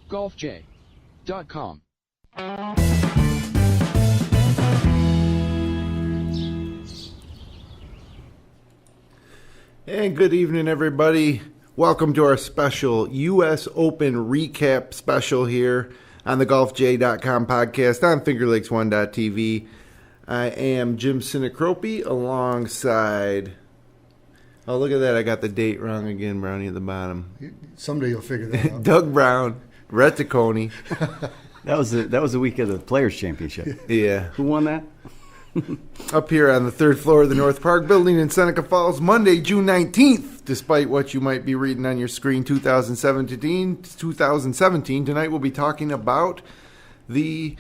golfj.com. And good evening, everybody. Welcome to our special U.S. Open recap special here on the golfj.com podcast on fingerlakes1.tv. I am Jim Sinicropi alongside... Oh, look at that. I got the date wrong again, Brownie, at the bottom. Someday you'll figure that out. Doug Brown, Rhett Ticconi. That was the week of the Players' Championship. Yeah. Who won that? Up here on the third floor of the North Park building in Seneca Falls, Monday, June 19th, despite what you might be reading on your screen, 2017. Tonight we'll be talking about the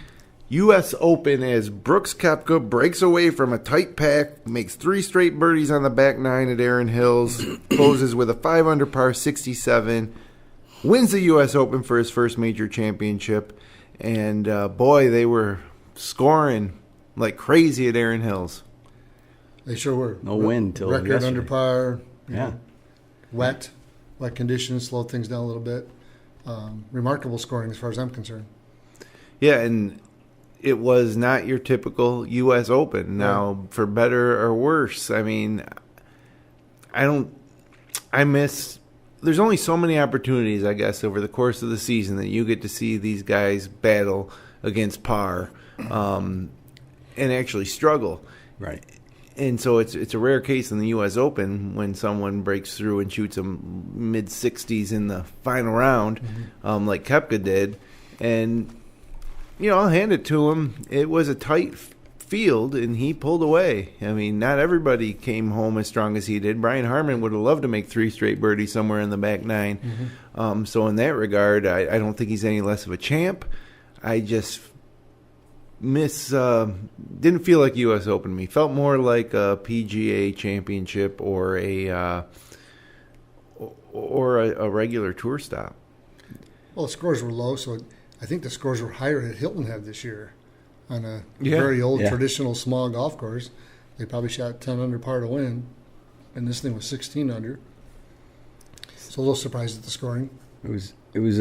U.S. Open as Brooks Koepka breaks away from a tight pack, makes 3 straight birdies on the back nine at Erin Hills, closes with a 5-under par 67, wins the U.S. Open for his first major championship, and boy, they were scoring like crazy at Erin Hills. They sure were. No wind till record yesterday. under par. Yeah. Wet conditions slowed things down a little bit. Remarkable scoring as far as I'm concerned. Yeah, and it was not your typical U.S. Open. Now, for better or worse, I mean, there's only so many opportunities, I guess, over the course of the season that you get to see these guys battle against par and actually struggle. Right. And so it's a rare case in the U.S. Open when someone breaks through and shoots a mid-60s in the final round, like Koepka did. And, you know, I'll hand it to him. It was a tight field, and he pulled away. I mean, not everybody came home as strong as he did. Brian Harman would have loved to make 3 straight birdies somewhere in the back nine. So in that regard, I don't think he's any less of a champ. I just didn't feel like U.S. Open to me. Felt more like a PGA championship or a regular tour stop. Well, the scores were low, so I think the scores were higher at Hilton Head this year on a very old traditional small golf course. They probably shot 10 under par to win, and this thing was 16 under. So a little surprised at the scoring. It was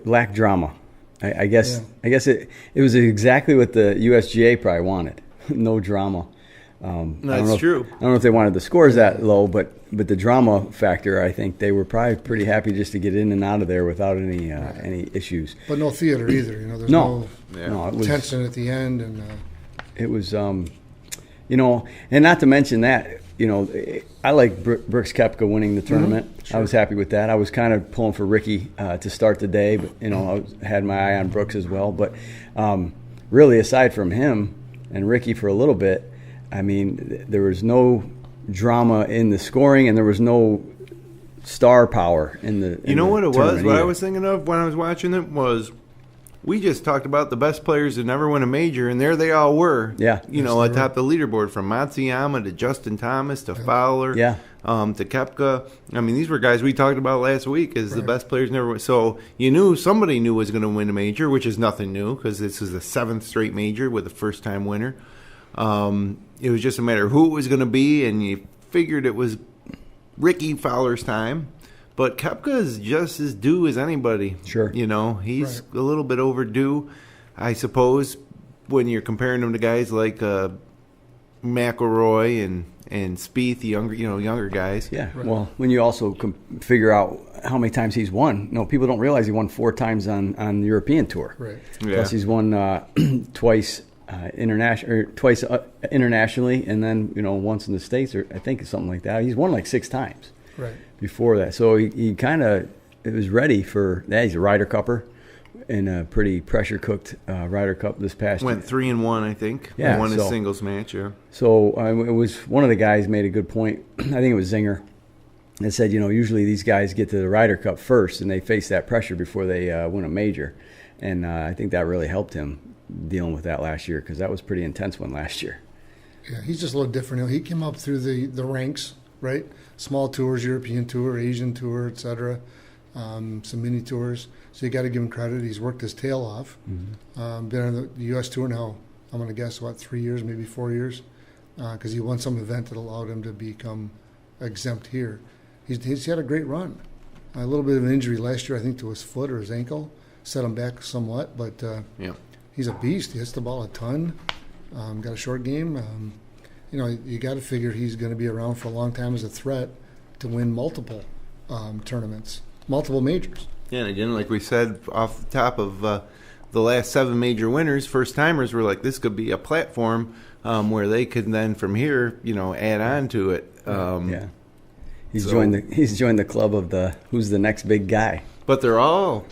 lacked drama. I guess it was exactly what the USGA probably wanted. No drama. That's true. I don't know if they wanted the scores that low, but the drama factor, I think they were probably pretty happy just to get in and out of there without any issues. But no theater either. You know, there's no it was, tension at the end, and it was and not to mention that. I like Brooks Koepka winning the tournament. Sure. I was happy with that. I was kind of pulling for Rickie to start the day, but I had my eye on Brooks as well. But really, aside from him and Rickie for a little bit, I mean, there was no drama in the scoring, and there was no star power in the. What it was? What I was thinking of when I was watching it was, we just talked about the best players that never win a major, and there they all were. Yeah. Atop the leaderboard, from Matsuyama to Justin Thomas to Fowler to Koepka. I mean, these were guys we talked about last week as the best players never win. So you knew somebody knew was going to win a major, which is nothing new because this is the 7th straight major with a first-time winner. It was just a matter of who it was going to be, and you figured it was Rickie Fowler's time. But Koepka is just as due as anybody. Sure. He's a little bit overdue, I suppose, when you're comparing him to guys like McIlroy and Spieth, the younger guys. Yeah. Right. Well, when you also figure out how many times he's won, people don't realize he won 4 times on the European Tour. Right. Yeah. Plus, he's won twice internationally, and then once in the States, or I think something like that. He's won like 6 times. Right. Before that, so he kind of was ready for that. He's a Ryder Cupper in a pretty pressure cooked Ryder Cup this past year. Went 3-1, I think. Yeah, won his singles match. Yeah. So it was one of the guys made a good point. I think it was Zinger that said, usually these guys get to the Ryder Cup first and they face that pressure before they win a major, and I think that really helped him dealing with that last year because that was a pretty intense one last year. Yeah, he's just a little different. He came up through the ranks, right? Small tours, European tour, Asian tour, etc. Some mini tours. So you got to give him credit. He's worked his tail off. Been on the U.S. tour now, I'm going to guess, 3 years, maybe 4 years, because he won some event that allowed him to become exempt here. He's had a great run. A little bit of an injury last year, I think, to his foot or his ankle, set him back somewhat. But he's a beast. He hits the ball a ton. Got a short game. You got to figure he's going to be around for a long time as a threat to win multiple tournaments, multiple majors. Yeah, and again, like we said off the top of the last 7 major winners, first-timers were like, this could be a platform where they could then from here, add on to it. He's joined the club of who's the next big guy. But they're all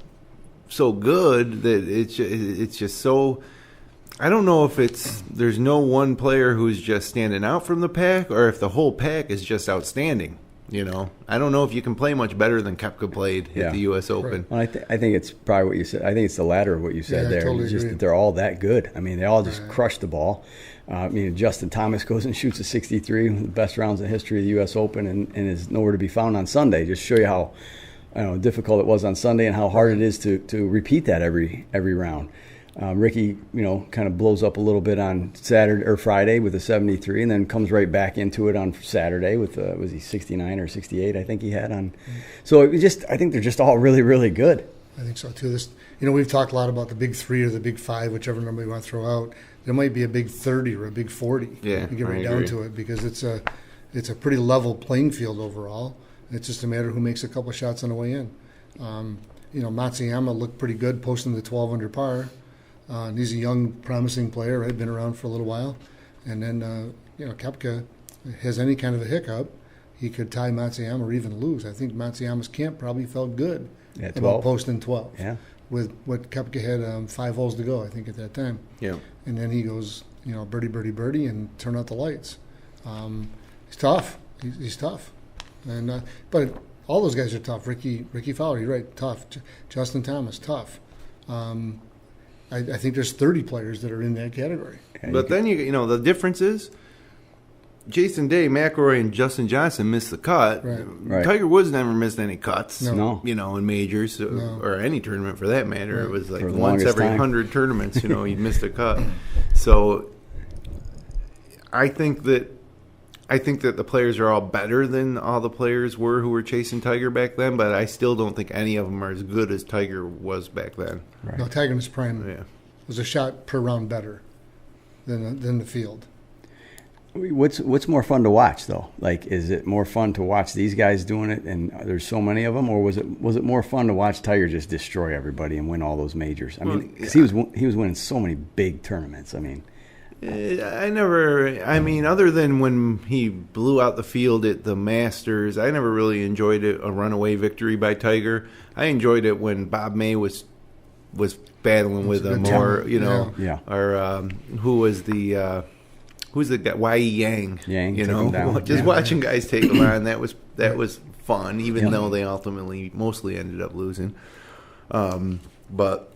so good that it's just so. I don't know if there's no one player who's just standing out from the pack, or if the whole pack is just outstanding. I don't know if you can play much better than Koepka played at the U.S. Open. Well, I think it's probably what you said. I think it's the latter of what you said there. Totally it's just agree. that they're all that good. I mean, they all just crush the ball. Justin Thomas goes and shoots a 63, the best rounds in the history of the U.S. Open, and is nowhere to be found on Sunday. Just show you how difficult it was on Sunday and how hard it is to repeat that every round. Rickie, kind of blows up a little bit on Saturday or Friday with a 73, and then comes right back into it on Saturday with was he 69 or 68? I think he had on. So I think they're just all really, really good. I think so too. We've talked a lot about the big 3 or the big 5, whichever number you want to throw out. There might be a big 30 or a big 40. Yeah, you get right down to it, because it's a pretty level playing field overall. It's just a matter of who makes a couple shots on the way in. Matsuyama looked pretty good posting the 12 under par. And he's a young, promising player, right? Been around for a little while. And then, Koepka has any kind of a hiccup, he could tie Matsuyama or even lose. I think Matsuyama's camp probably felt good about posting 12. Yeah. With what Koepka had 5 holes to go, I think, at that time. Yeah. And then he goes, birdie, birdie, birdie, and turn out the lights. He's tough. He's tough. And but all those guys are tough. Rickie Fowler, you're right, tough. Justin Thomas, tough. I think there's 30 players that are in that category. But then the difference is Jason Day, McIlroy, and Justin Johnson missed the cut. Right. Tiger Woods never missed any cuts. No. In majors or any tournament for that matter. Right. It was like For the once every longest time. 100 tournaments, he missed a cut. So I think that the players are all better than all the players were who were chasing Tiger back then, but I still don't think any of them are as good as Tiger was back then. Right. No, Tiger in his prime was a shot per round better than the field. What's more fun to watch though? Like, is it more fun to watch these guys doing it, and there's so many of them, or was it more fun to watch Tiger just destroy everybody and win all those majors? I mean, 'cause he was winning so many big tournaments. I mean. Other than when he blew out the field at the Masters, I never really enjoyed a runaway victory by Tiger. I enjoyed it when Bob May was battling with him, or or who was who's the guy? Yang, him down. Just watching guys take him on, that was fun, even though they ultimately mostly ended up losing. But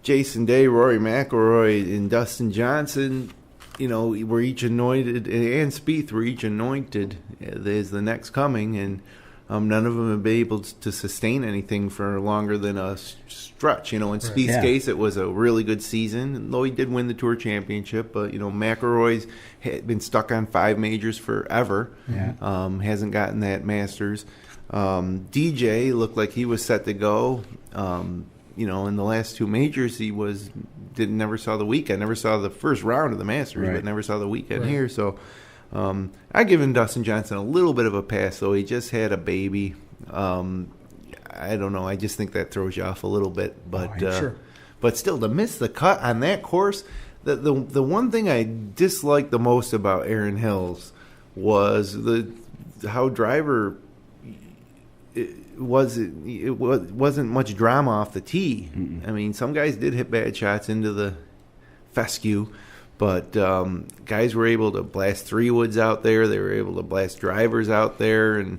Jason Day, Rory McIlroy, and Dustin Johnson, were each anointed, and Spieth were each anointed as the next coming, and none of them have been able to sustain anything for longer than a stretch. In Spieth's case, it was a really good season, though he did win the Tour Championship. But McIlroy's had been stuck on 5 majors forever. Yeah. Hasn't gotten that Masters. DJ looked like he was set to go. In the last 2 majors, he never saw the weekend, never saw the first round of the Masters, but never saw the weekend here. So I give Dustin Johnson a little bit of a pass, though. He just had a baby. I don't know. I just think that throws you off a little bit. But sure. But still, to miss the cut on that course, the one thing I disliked the most about Erin Hills was how driver. It wasn't much drama off the tee. Mm-mm. I mean, some guys did hit bad shots into the fescue, but guys were able to blast 3-woods out there. They were able to blast drivers out there, and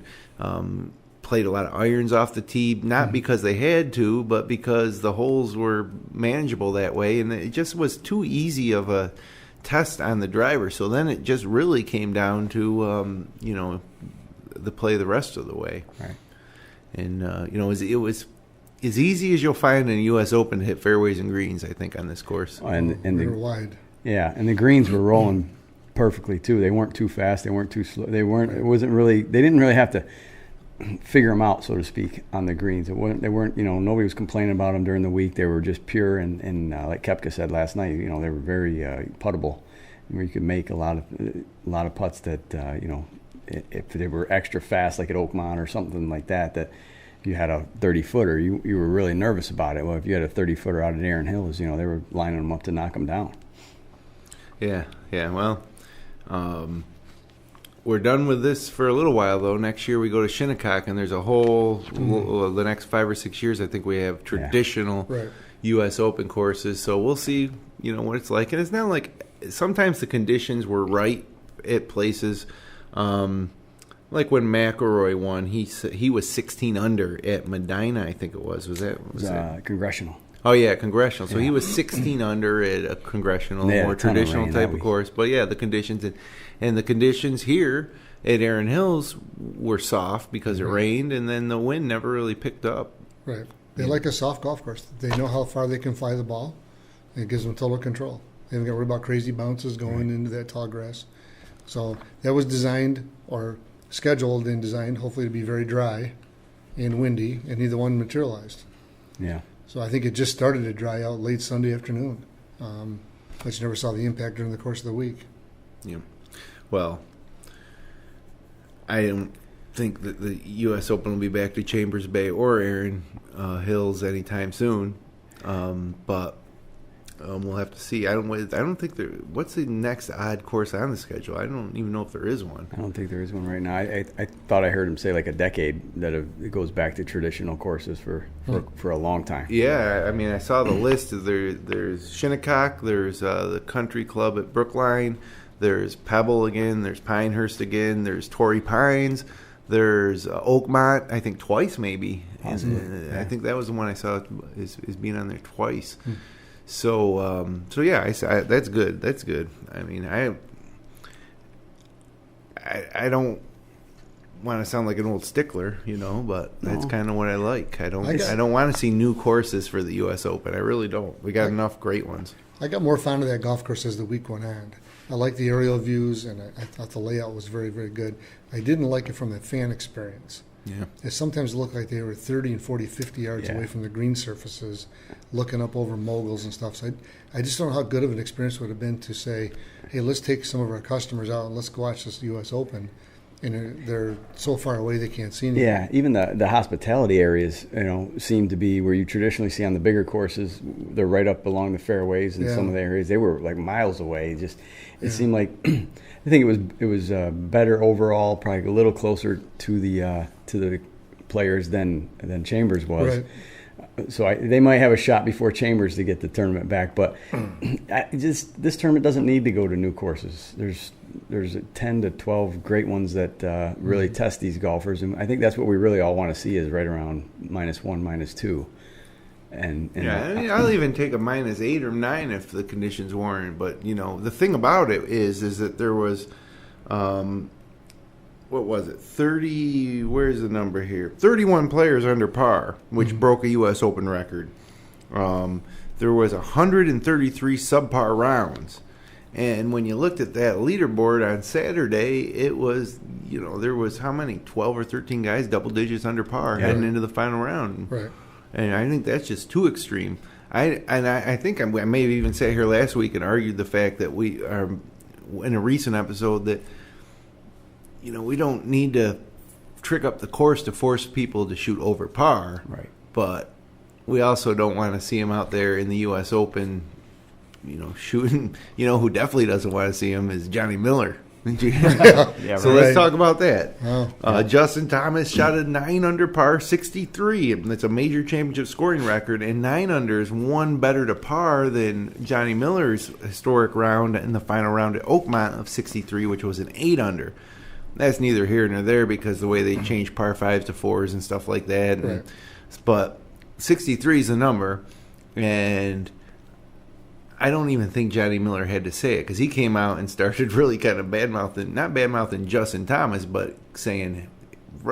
played a lot of irons off the tee, not because they had to, but because the holes were manageable that way, and it just was too easy of a test on the driver. So then it just really came down to the play the rest of the way. Right. And, it was as easy as you'll find in a U.S. Open to hit fairways and greens, I think, on this course. And they were wide. Yeah, and the greens were rolling perfectly, too. They weren't too fast. They weren't too slow. They didn't really have to figure them out, so to speak, on the greens. They weren't, nobody was complaining about them during the week. They were just pure, and like Koepka said last night, they were very puttable, where you could make a lot of putts that, if they were extra fast, like at Oakmont or something like that if you had a 30-footer, you were really nervous about it. Well, if you had a 30-footer out at Erin Hills, they were lining them up to knock them down. Yeah. Well, we're done with this for a little while, though. Next year we go to Shinnecock, and there's a whole the next 5 or 6 years. I think we have traditional U.S. Open courses, so we'll see. What it's like, and it's not like sometimes the conditions were right at places. Like when McIlroy won, he was 16 under at Medina, I think it was. Was that Congressional? Oh yeah, Congressional. So he was 16 under at a Congressional, more traditional type of course. But yeah, the conditions and the conditions here at Erin Hills were soft because it rained, and then the wind never really picked up. Right. They like a soft golf course. They know how far they can fly the ball. And it gives them total control. They haven't got to worry about crazy bounces going into that tall grass. So that was designed or scheduled and designed hopefully to be very dry and windy, and neither one materialized. Yeah. So I think it just started to dry out late Sunday afternoon. But you never saw the impact during the course of the week. Yeah. Well, I don't think that the U.S. Open will be back to Chambers Bay or Erin Hills anytime soon. But we'll have to see. I don't think there. What's the next odd course on the schedule? I don't even know if there is one. I don't think there is one right now. I thought I heard him say like a decade that it goes back to traditional courses for a long time. Yeah, I mean, I saw the list. There's Shinnecock. There's the Country Club at Brookline. There's Pebble again. There's Pinehurst again. There's Torrey Pines. There's Oakmont. I think twice maybe. I think that was the one I saw is being on there twice. So yeah, that's good. That's good. I mean, I don't want to sound like an old stickler, but that's kind of what I like. I don't want to see new courses for the U.S. Open. I really don't. We got enough great ones. I got more fond of that golf course as the week went on. I liked the aerial views, and I thought the layout was very, very good. I didn't like it from the fan experience. Yeah. It sometimes looked like they were 30 and 40, 50 yards away from the green surfaces, looking up over moguls and stuff. So I just don't know how good of an experience it would have been to say, hey, let's take some of our customers out and let's go watch this U.S. Open. And they're so far away they can't see anything. Yeah, even the hospitality areas, seem to be where you traditionally see on the bigger courses. They're right up along the fairways, and some of the areas they were like miles away. It seemed like I think it was better overall, probably a little closer to the players than Chambers was. Right. So they might have a shot before Chambers to get the tournament back, but this tournament doesn't need to go to new courses. There's 10 to 12 great ones that really test these golfers, and I think that's what we really all want to see is right around -1, -2. And I'll even take a -8 or 9 if the conditions warrant. But the thing about it is that there was. What was it? 30. Where's the number here? 31 players under par, which broke a U.S. Open record. There was 133 subpar rounds, and when you looked at that leaderboard on Saturday, it was there was how many? 12 or 13 guys, double digits under par, heading into the final round. Right. And I think that's just too extreme. I think I may have even sat here last week and argued the fact that we are in a recent episode that. We don't need to trick up the course to force people to shoot over par. Right. But we also don't want to see them out there in the U.S. Open, shooting. Who definitely doesn't want to see him is Johnny Miller. So let's talk about that. Justin Thomas shot a 9 under par 63. That's a major championship scoring record, and 9 under is one better to par than Johnny Miller's historic round in the final round at Oakmont of 63, which was an 8 under. That's neither here nor there because the way they change par 5s to 4s and stuff like that. Right. But 63 is the number, and I don't even think Johnny Miller had to say it because he came out and started really kind of not bad-mouthing Justin Thomas, but saying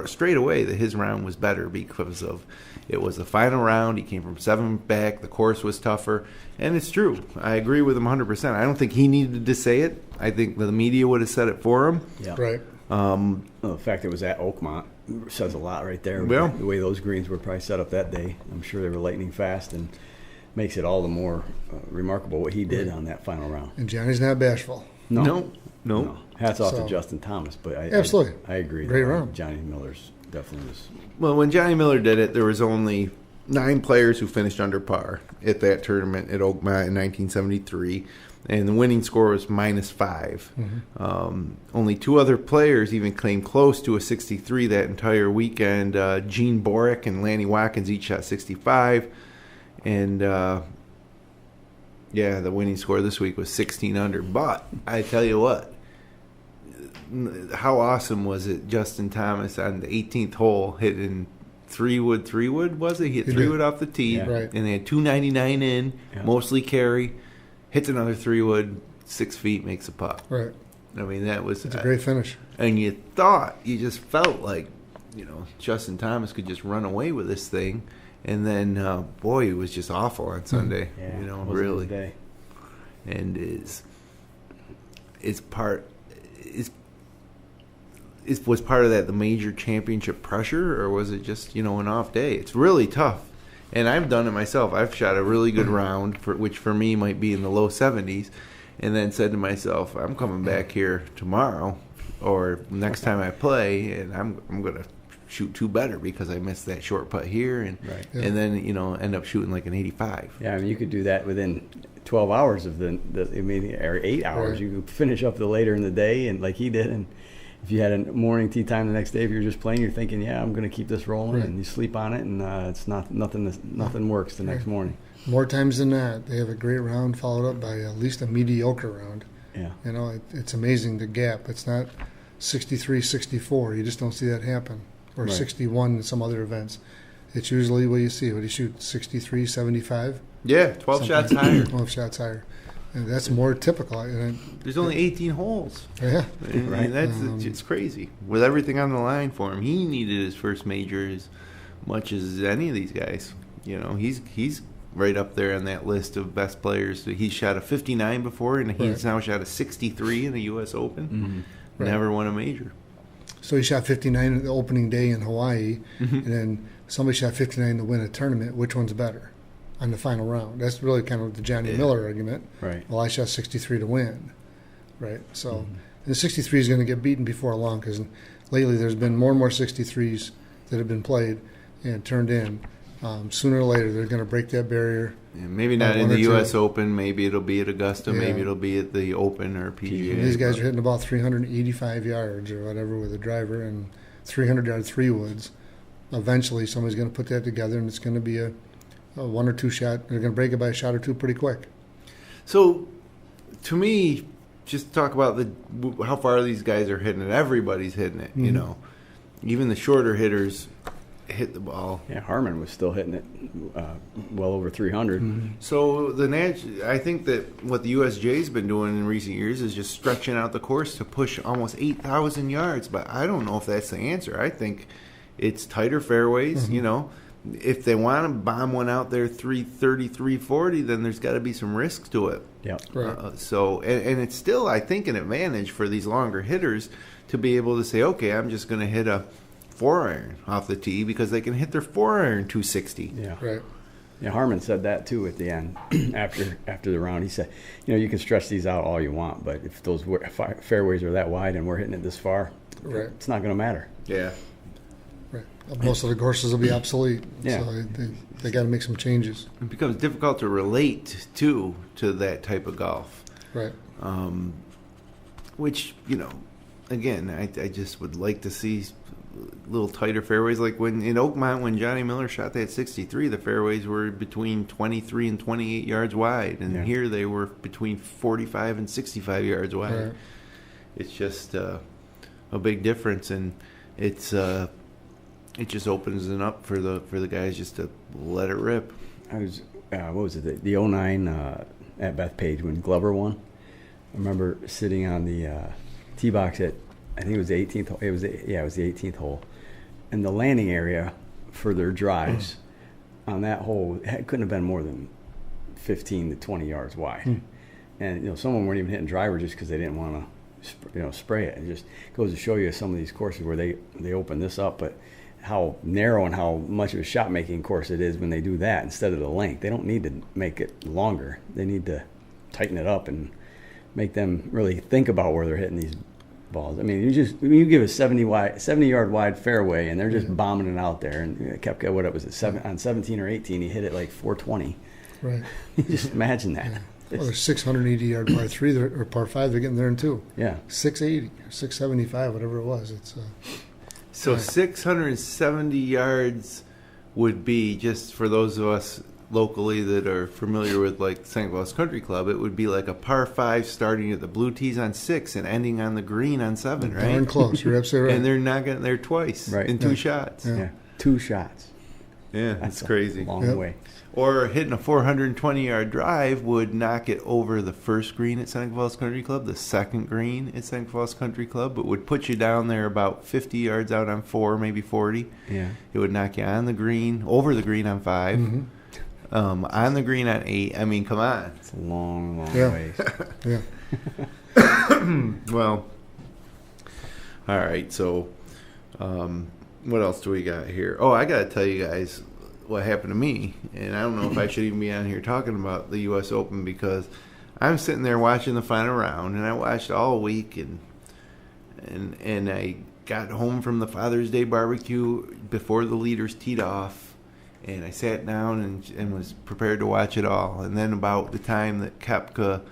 straight away that his round was better because of it was the final round. He came from 7 back. The course was tougher, and it's true. I agree with him 100%. I don't think he needed to say it. I think the media would have said it for him. Yeah. Right. The fact it was at Oakmont says a lot right there. Well, the way those greens were probably set up that day, I'm sure they were lightning fast, and makes it all the more remarkable what he did on that final round. And Johnny's not bashful. No. Hats off to Justin Thomas, but Absolutely. I agree. Great round. Johnny Miller's definitely was. Well, when Johnny Miller did it, there was only 9 players who finished under par at that tournament at Oakmont in 1973, and the winning score was -5. Only 2 other players even came close to a 63 that entire weekend. Gene Borick and Lanny Watkins each shot 65, and the winning score this week was 16 under. But I tell you what, how awesome was it? Justin Thomas on the 18th hole hitting three wood was it? He hit 3 wood off the tee, Right. and they had 299 in, mostly carry. Hits another 3 wood, 6 feet, makes a putt. Right. I mean, that was It's a great finish. And you just felt like, Justin Thomas could just run away with this thing, and then boy, it was just awful on Sunday. Yeah, really. Day. And was part of that the major championship pressure, or was it just an off day? It's really tough, and I've done it myself. I've shot a really good round, which for me might be in the low 70s, and then said to myself, I'm coming back here tomorrow or next time I play, and I'm gonna shoot 2 better because I missed that short putt here, and then end up shooting like an 85. Yeah, I mean, you could do that within 12 hours of or 8 hours. Right. You could finish up the later in the day, and like he did, and if you had a morning tee time the next day, if you're just playing, you're thinking, I'm going to keep this rolling, and you sleep on it, and it's nothing works the next morning. More times than not, they have a great round followed up by at least a mediocre round. Yeah. It's amazing the gap. It's not 63, 64. You just don't see that happen. Or 61 in some other events. It's usually what you see. What do you shoot? 63, 75? Yeah, 12 shots higher. 12 shots higher. And that's more typical. There's only 18 holes. Yeah. Right. It's crazy. With everything on the line for him, he needed his first major as much as any of these guys. He's right up there on that list of best players. He shot a 59 before, and he's now shot a 63 in the U.S. Open. Never won a major. So he shot 59 the opening day in Hawaii, and then somebody shot 59 to win a tournament. Which one's better on the final round? That's really kind of the Johnny Miller argument. Right. Well, I shot 63 to win. Right. So the 63 is going to get beaten before long, because lately there's been more and more 63s that have been played and turned in. Sooner or later, they're going to break that barrier. Yeah, maybe not in the U.S. Open. Maybe it'll be at Augusta. Yeah. Maybe it'll be at the Open or PGA. And these guys are hitting about 385 yards or whatever with a driver and 300-yard 3 woods. Eventually, somebody's going to put that together, and it's going to be a 1 or 2 shot. They're going to break it by a shot or 2 pretty quick. So, to me, just talk about how far these guys are hitting it. Everybody's hitting it, Even the shorter hitters hit the ball. Yeah, Harmon was still hitting it well over 300. So I think that what the USJ's been doing in recent years is just stretching out the course to push almost 8,000 yards. But I don't know if that's the answer. I think it's tighter fairways. If they want to bomb one out there 330, 340, then there's got to be some risk to it. Yeah. Right. And it's still, I think, an advantage for these longer hitters to be able to say, okay, I'm just going to hit a 4-iron off the tee, because they can hit their 4-iron 260. Yeah. Right. Yeah, Harmon said that too at the end after the round. He said, you can stretch these out all you want, but if those fairways are that wide and we're hitting it this far, it's not going to matter. Yeah. Right. Most of the courses will be obsolete. Yeah. So they got to make some changes. It becomes difficult to relate to that type of golf. Right. Which, again, I just would like to see little tighter fairways. Like when in Oakmont, when Johnny Miller shot that 63, the fairways were between 23 and 28 yards wide, and here they were between 45 and 65 yards wide. Right. It's just a big difference, and it just opens it up for the guys just to let it rip. I was what was it, the 09 at Bethpage when Glover won? I remember sitting on the tee box at, I think it was the 18th hole. It was the 18th hole, and the landing area for their drives on that hole couldn't have been more than 15 to 20 yards wide. And someone weren't even hitting driver just because they didn't want to spray it. It just goes to show you some of these courses where they open this up, but how narrow and how much of a shot making course it is when they do that instead of the length. They don't need to make it longer. They need to tighten it up and make them really think about where they're hitting these balls. I mean, you give a 70-yard wide fairway and they're just bombing it out there. And Koepka, what it was, on 17 or 18, he hit it like 420. Right. Just imagine that. Yeah. Well, there's 680-yard par 3 or par 5. They're getting there in 2. Yeah. 680, 675, whatever it was. It's so 670 yards would be, just for those of us locally that are familiar with like St. Louis Country Club, it would be like a par 5 starting at the blue tees on 6 and ending on the green on 7, right? Darn close. You're absolutely right. And they're not getting there twice in 2 shots. Yeah. 2 shots. Yeah, that's crazy. A long way. Or hitting a 420-yard drive would knock it over the first green at Seneca Falls Country Club, the second green at Seneca Falls Country Club, but would put you down there about 50 yards out on 4, maybe 40. Yeah. It would knock you on the green, over the green on 5, on the green on 8. I mean, come on. It's a long, long ways. Yeah. Well, all right, so what else do we got here? Oh, I got to tell you guys what happened to me, and I don't know if I should even be on here talking about the U.S. Open, because I'm sitting there watching the final round, and I watched all week, and I got home from the Father's Day barbecue before the leaders teed off, and I sat down and was prepared to watch it all. And then about the time that Koepka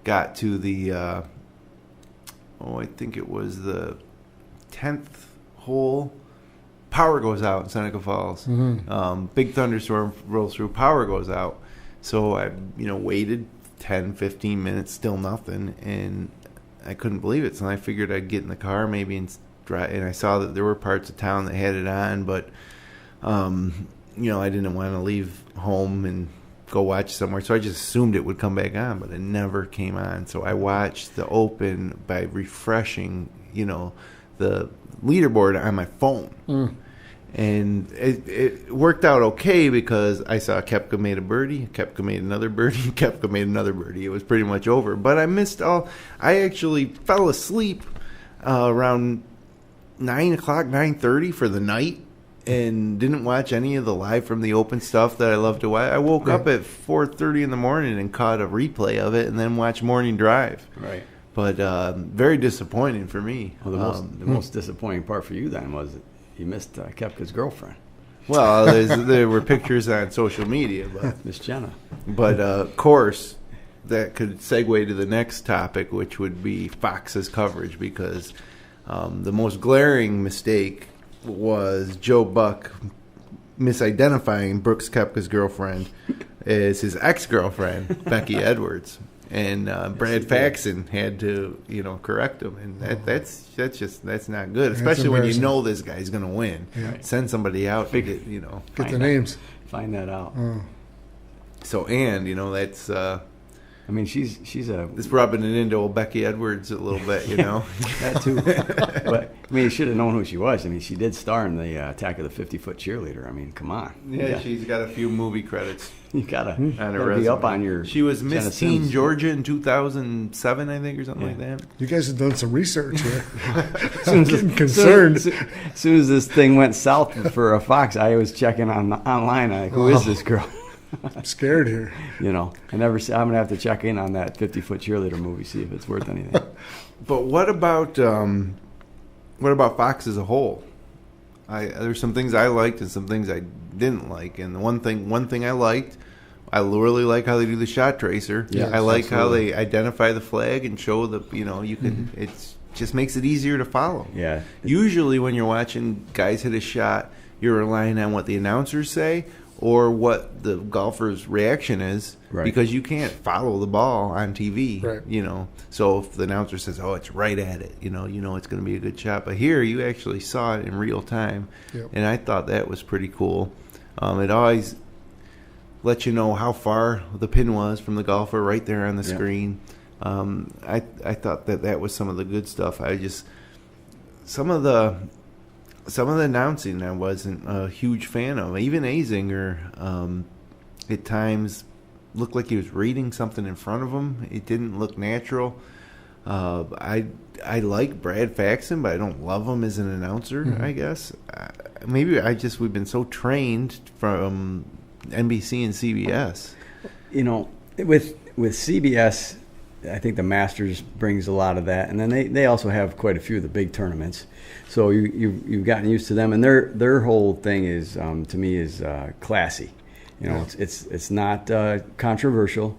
got to the, I think it was the 10th hole, power goes out in Seneca Falls. Big thunderstorm rolls through, power goes out. So I, waited 10, 15 minutes, still nothing, and I couldn't believe it. So I figured I'd get in the car maybe and drive. And I saw that there were parts of town that had it on, but I didn't want to leave home and go watch somewhere, so I just assumed it would come back on, but it never came on. So I watched the Open by refreshing, the leaderboard on my phone. And it worked out okay, because I saw Koepka made a birdie, Koepka made another birdie, Koepka made another birdie. It was pretty much over. But I missed all. I actually fell asleep around 9 o'clock, 9:30 for the night, and didn't watch any of the live from the Open stuff that I love to watch. I woke up at 4:30 in the morning and caught a replay of it, and then watched Morning Drive. Right. But very disappointing for me. Well, the most disappointing part for you then was that you missed Koepka's girlfriend. Well, there were pictures on social media, but Miss Jenna. But of course, that could segue to the next topic, which would be Fox's coverage, because the most glaring mistake was Joe Buck misidentifying Brooks Koepka's girlfriend as his ex-girlfriend, Becky Edwards. And Brad Faxon had to, correct him, and that's not good, especially when you know this guy's going to win. Yeah. Send somebody out to get Get the names. Find that out. So, and that's I mean, she's a. It's rubbing it into old Becky Edwards a little bit, That too. But I mean, you should have known who she was. I mean, she did star in the Attack of the 50-Foot Cheerleader. I mean, come on. Yeah, she's got a few movie credits. You gotta be up on your. She was Miss Teen Georgia in 2007, I think, or something like that. You guys have done some research here. I'm getting concerned. As soon as this thing went south for a Fox, I was checking online. I'm like, who is this girl? I'm scared here. I'm gonna have to check in on that 50-Foot Cheerleader movie, see if it's worth anything. But what about Fox as a whole? There's some things I liked and some things I didn't like. And the one thing I liked, I really like how they do the shot tracer. Yeah, I like absolutely. how they identify the flag and show the you can. It's just makes it easier to follow. Yeah. Usually when you're watching guys hit a shot, you're relying on what the announcers say or what the golfer's reaction is, right, because you can't follow the ball on TV. Right. So if the announcer says, "Oh, it's right at it," you know it's going to be a good shot. But here, you actually saw it in real time, and I thought that was pretty cool. It always let you know how far the pin was from the golfer right there on the screen. I thought that was some of the good stuff. Some of the announcing I wasn't a huge fan of. Even Azinger, at times, looked like he was reading something in front of him. It didn't look natural. I like Brad Faxon, but I don't love him as an announcer, I guess. Maybe we've been so trained from NBC and CBS. You know, with CBS, I think the Masters brings a lot of that, and then they also have quite a few of the big tournaments. So you've gotten used to them, and their whole thing is to me is classy. You know, it's not controversial.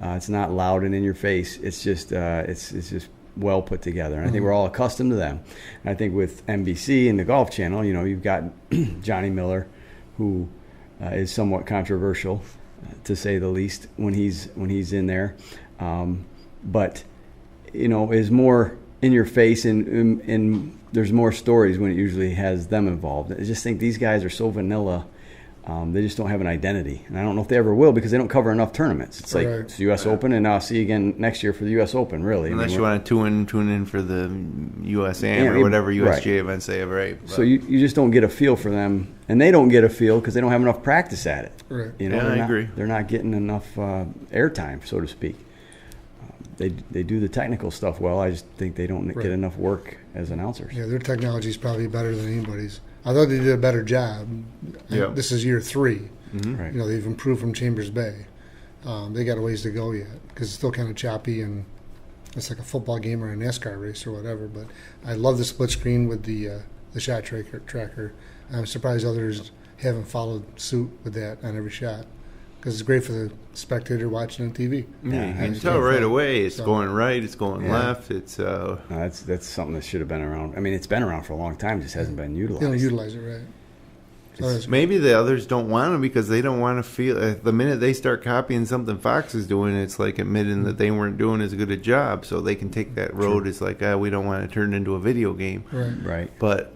It's not loud and in your face. It's just it's just well put together, and I think we're all accustomed to them. And I think with NBC and the Golf Channel, you know, you've got Johnny Miller, who is somewhat controversial, to say the least, when he's in there, but you know, is more in your face, and there's more stories when it usually has them involved. I just think these guys are so vanilla. They just don't have an identity, and I don't know if they ever will, because they don't cover enough tournaments. It's like it's the U.S. Open, and I'll see you again next year for the U.S. Open, really. Unless you want to tune in for the USAM or whatever USGA events they have, right? But. So you just don't get a feel for them, and they don't get a feel because they don't have enough practice at it. Right. You know, I agree. They're not getting enough airtime, so to speak. They do the technical stuff well. I just think they don't get enough work as announcers. Yeah, their technology is probably better than anybody's. I thought they did a better job. This is year 3. Right. You know, they've improved from Chambers Bay. They got a ways to go yet, because it's still kind of choppy, and it's like a football game or a NASCAR race or whatever. But I love the split screen with the shot tracker. I'm surprised others haven't followed suit with that on every shot, because it's great for the spectator watching on TV. Yeah, you can tell right away it's going right, it's going left. It's no, that's something that should have been around. I mean, it's been around for a long time, just hasn't been utilized. They don't utilize it right. So maybe the others don't want to, because they don't want to feel the minute they start copying something Fox is doing, it's like admitting that they weren't doing as good a job, so they can take that road. It's like, we don't want to turn it into a video game. Right. But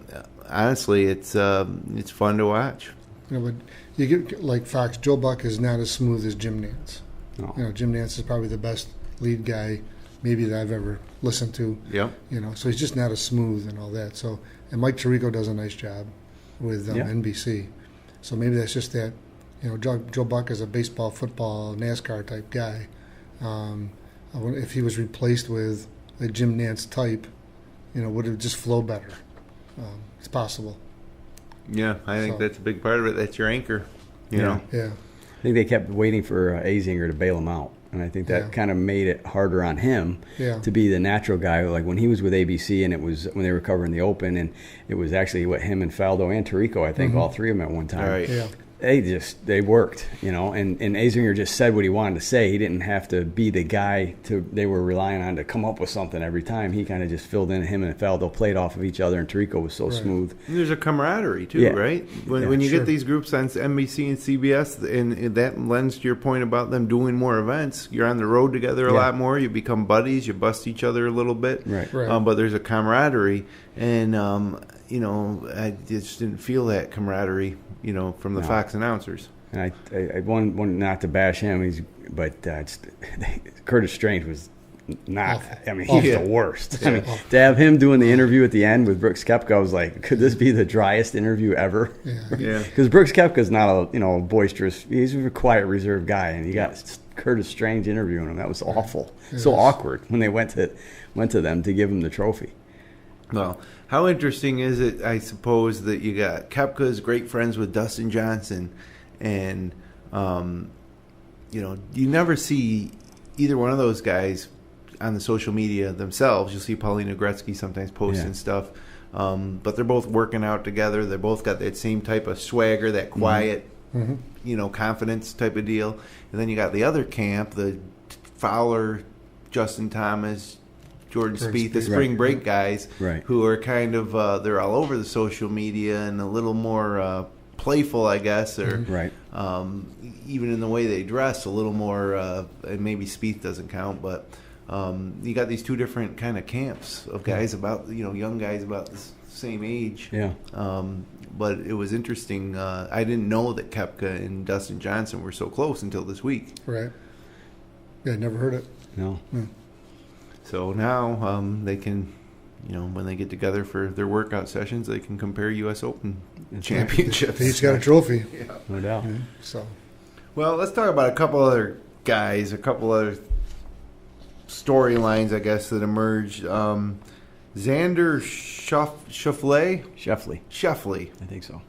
honestly, it's fun to watch. You know, but you get like Fox. Joe Buck is not as smooth as Jim Nantz. No. You know, Jim Nantz is probably the best lead guy maybe that I've ever listened to. Yep. You know, so he's just not as smooth and all that. So, and Mike Tirico does a nice job with NBC. So maybe that's just that. You know, Joe Buck is a baseball, football, NASCAR type guy. If he was replaced with a Jim Nantz type, you know, would it just flow better? It's possible. Yeah, I think that's a big part of it. That's your anchor, you know. Yeah. I think they kept waiting for Azinger to bail him out, and I think that kind of made it harder on him to be the natural guy. Like when he was with ABC, and it was when they were covering the Open, and it was actually him and Faldo and Tirico, I think, all three of them at one time. All right. Yeah. They worked, you know, and Azinger just said what he wanted to say. He didn't have to be the guy they were relying on to come up with something every time. He kind of just filled in. Him and Faldo played off of each other, and Tirico was so smooth. And there's a camaraderie too, right? When you get these groups on NBC and CBS, and that lends to your point about them doing more events. You're on the road together a lot more. You become buddies. You bust each other a little bit. Right. But there's a camaraderie, and you know, I just didn't feel that camaraderie, you know, from the Fox announcers. And I one not to bash him, but Curtis Strange was not. I mean, he's the worst. I mean, to have him doing the interview at the end with Brooks Koepka, I was like, could this be the driest interview ever? Yeah. Because Brooks Koepka's not a boisterous. He's a quiet, reserved guy, and you got Curtis Strange interviewing him. That was awful. So awkward when they went to them to give him the trophy. Well, how interesting is it, I suppose, that you got Koepka's great friends with Dustin Johnson, and, you know, you never see either one of those guys on the social media themselves. You'll see Paulina Gretzky sometimes posting stuff, but they're both working out together. They both got that same type of swagger, that quiet, you know, confidence type of deal. And then you got the other camp, the Fowler, Justin Thomas, Jordan Spieth, the spring break guys, who are kind of they're all over the social media and a little more playful, I guess, or even in the way they dress, a little more. And maybe Spieth doesn't count, but you got these two different kind of camps of guys about young guys about the same age. Yeah. But it was interesting. I didn't know that Koepka and Dustin Johnson were so close until this week. Right. Yeah, never heard it. No. So now they can, when they get together for their workout sessions, they can compare U.S. Open championships. He's got a trophy. No doubt. So, well, let's talk about a couple other guys, a couple other storylines, I guess, that emerged. Xander Schauffele, I think so.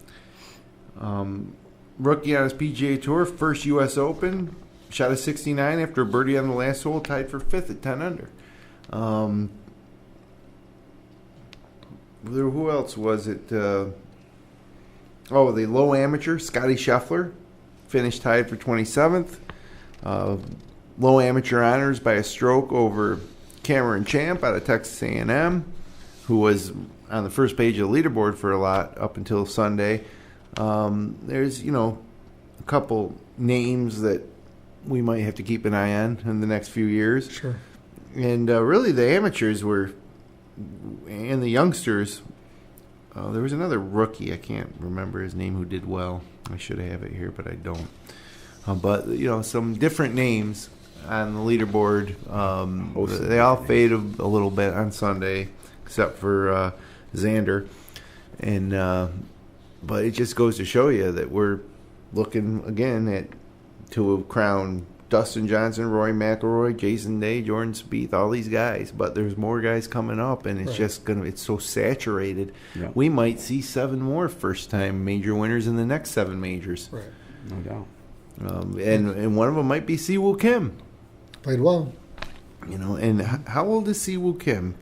Rookie on his PGA Tour, first U.S. Open, shot a 69 after a birdie on the last hole, tied for 5th at 10 under. Who else was it? The low amateur, Scotty Scheffler, finished tied for 27th. Low amateur honors by a stroke over Cameron Champ out of Texas A&M, who was on the first page of the leaderboard for a lot up until Sunday. There's, a couple names that we might have to keep an eye on in the next few years. Sure. And really the amateurs were, and the youngsters, there was another rookie, I can't remember his name, who did well. I should have it here, but I don't. But, some different names on the leaderboard. They all faded a little bit on Sunday, except for Xander. And but it just goes to show you that we're looking again to crown Dustin Johnson, Rory McIlroy, Jason Day, Jordan Spieth, all these guys. But there's more guys coming up, and it's just it's so saturated. Yeah. We might see 7 more first-time major winners in the next 7 majors. Right, no doubt. And one of them might be Siwoo Kim. Played well. And how old is Siwoo Kim?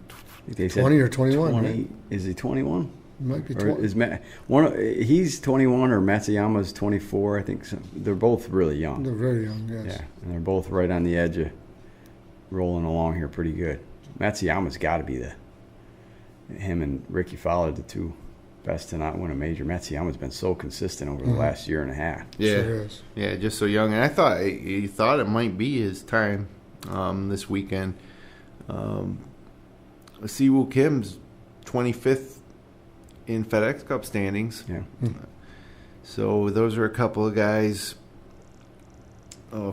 20 or 21. 20, right? Is he 21? Might be 20. He's 21 or Matsuyama's 24. I think so. They're both really young. They're very young, yes. Yeah, and they're both right on the edge of rolling along here pretty good. Matsuyama's got to be him and Rickie Fowler, the 2 best to not win a major. Matsuyama's been so consistent over the last year and a half. Yeah, sure is. Yeah, just so young. And I thought he thought it might be his time this weekend. Siwoo Kim's 25th in FedEx Cup standings. Yeah. So those are a couple of guys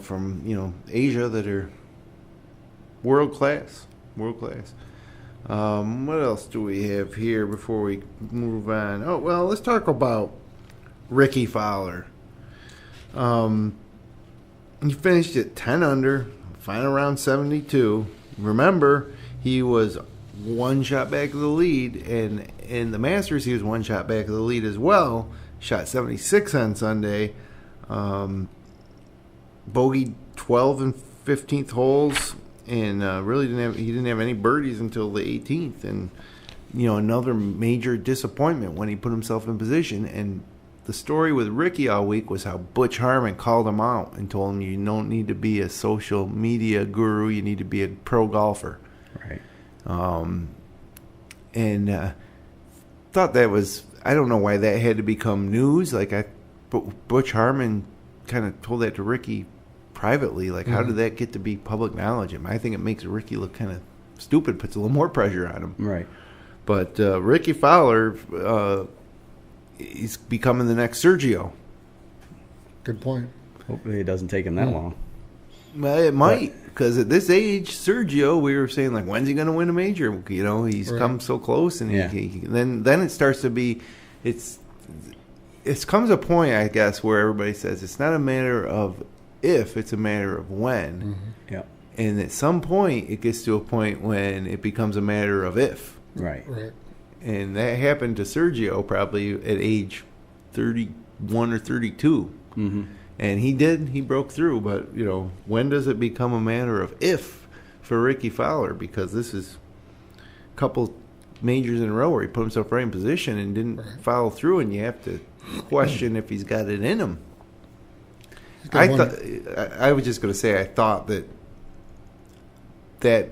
from Asia that are world class. What else do we have here before we move on? Oh, well, let's talk about Rickie Fowler. He finished at 10 under, final round 72. Remember, he was 1 shot back of the lead, and in the Masters, he was 1 shot back of the lead as well. Shot 76 on Sunday. Bogeyed 12 and 15th holes, and really didn't have any birdies until the 18th. And another major disappointment when he put himself in position. And the story with Rickie all week was how Butch Harmon called him out and told him, you don't need to be a social media guru, you need to be a pro golfer. Right. And thought that was, I don't know why that had to become news. Butch Harmon kind of told that to Rickie privately. How did that get to be public knowledge? I think it makes Rickie look kind of stupid, puts a little more pressure on him. Right. But Rickie Fowler, he's becoming the next Sergio. Good point. Hopefully it doesn't take him that long. Well, it might, because at this age, Sergio, we were saying, when's he going to win a major? He's come so close, and then it starts to be, it comes a point, I guess, where everybody says it's not a matter of if, it's a matter of when. Mm-hmm. Yeah. And at some point, it gets to a point when it becomes a matter of if. Right. And that happened to Sergio probably at age 31 or 32. Mm-hmm. And he broke through. But, when does it become a matter of if for Rickie Fowler? Because this is a couple majors in a row where he put himself right in position and didn't follow through, and you have to question if he's got it in him. I was just going to say, I thought that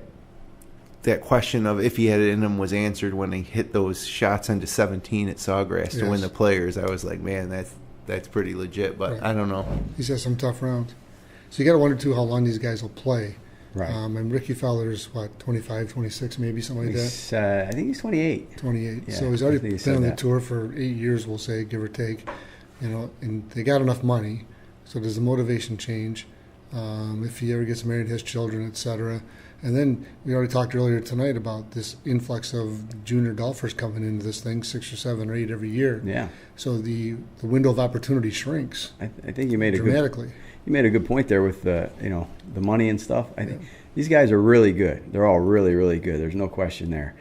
question of if he had it in him was answered when he hit those shots into 17 at Sawgrass to win the Players. I was like, man, that's pretty legit, but I don't know. He's had some tough rounds. So you got to wonder, too, how long these guys will play. Right. And Rickie Fowler's, 25, 26, maybe, something like that? I think he's 28. 28. Yeah, so he's already been on the tour for 8 years, we'll say, give or take. And they got enough money. So does the motivation change? If he ever gets married, has children, etc. And then we already talked earlier tonight about this influx of junior golfers coming into this thing, 6 or 7 or 8 every year. Yeah. So the window of opportunity shrinks. I think you made dramatically. you made a good point there with the money and stuff. I think these guys are really good. They're all really, really good. There's no question there.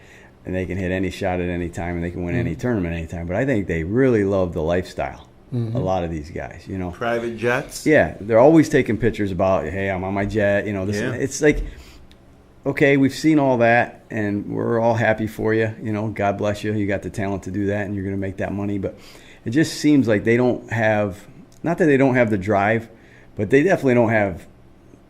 And they can hit any shot at any time, and they can win any tournament anytime. But I think they really love the lifestyle. A lot of these guys, private jets. Yeah, they're always taking pictures about, hey, I'm on my jet. It's like, okay, we've seen all that, and we're all happy for you. God bless you. You got the talent to do that, and you're going to make that money. But it just seems like they don't have, not that they don't have the drive, but they definitely don't have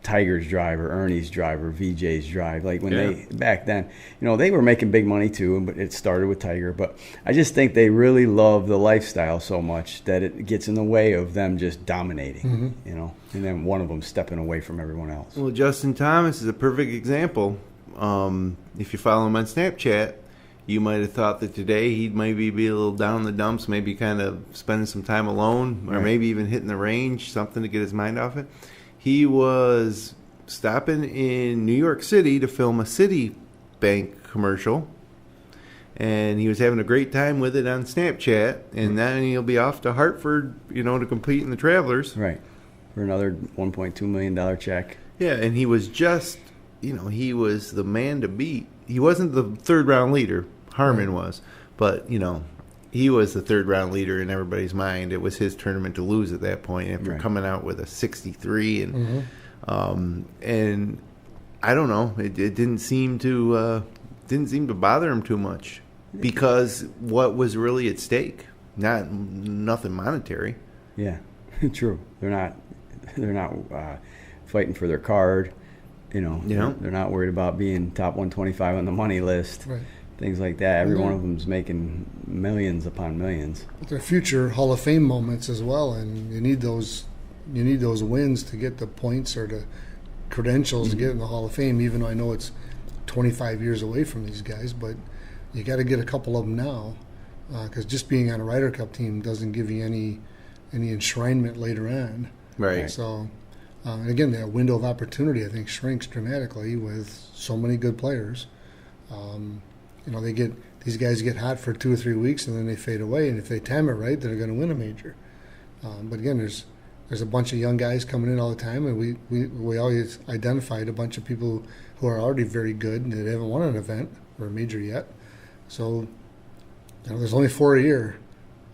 Tiger's drive or Ernie's drive or VJ's drive. Like when they, back then, they were making big money too, but it started with Tiger. But I just think they really love the lifestyle so much that it gets in the way of them just dominating, and then one of them stepping away from everyone else. Well, Justin Thomas is a perfect example. If you follow him on Snapchat, you might have thought that today he'd maybe be a little down in the dumps, maybe kind of spending some time alone, or maybe even hitting the range, something to get his mind off it. He was stopping in New York City to film a Citibank commercial, and he was having a great time with it on Snapchat, and then he'll be off to Hartford, to compete in the Travelers. Right, for another $1.2 million check. Yeah, and he was just, he was the man to beat. He wasn't the third-round leader. Harman was, but, he was the third-round leader in everybody's mind. It was his tournament to lose at that point after coming out with a 63. And I don't know. It didn't seem to bother him too much because what was really at stake? Nothing monetary. Yeah, true. They're not fighting for their card. They're not worried about being top 125 on the money list. Right. Things like that. Every one of them's making millions upon millions. They're future Hall of Fame moments as well, and you need those wins to get the points or the credentials to get in the Hall of Fame. Even though I know it's 25 years away from these guys, but you got to get a couple of them now, because just being on a Ryder Cup team doesn't give you any enshrinement later on. Right. So, and again, that window of opportunity I think shrinks dramatically with so many good players. These guys get hot for 2 or 3 weeks and then they fade away. And if they time it right, they're going to win a major. But again, there's a bunch of young guys coming in all the time, and we always identified a bunch of people who are already very good and that haven't won an event or a major yet. So, there's only 4 a year.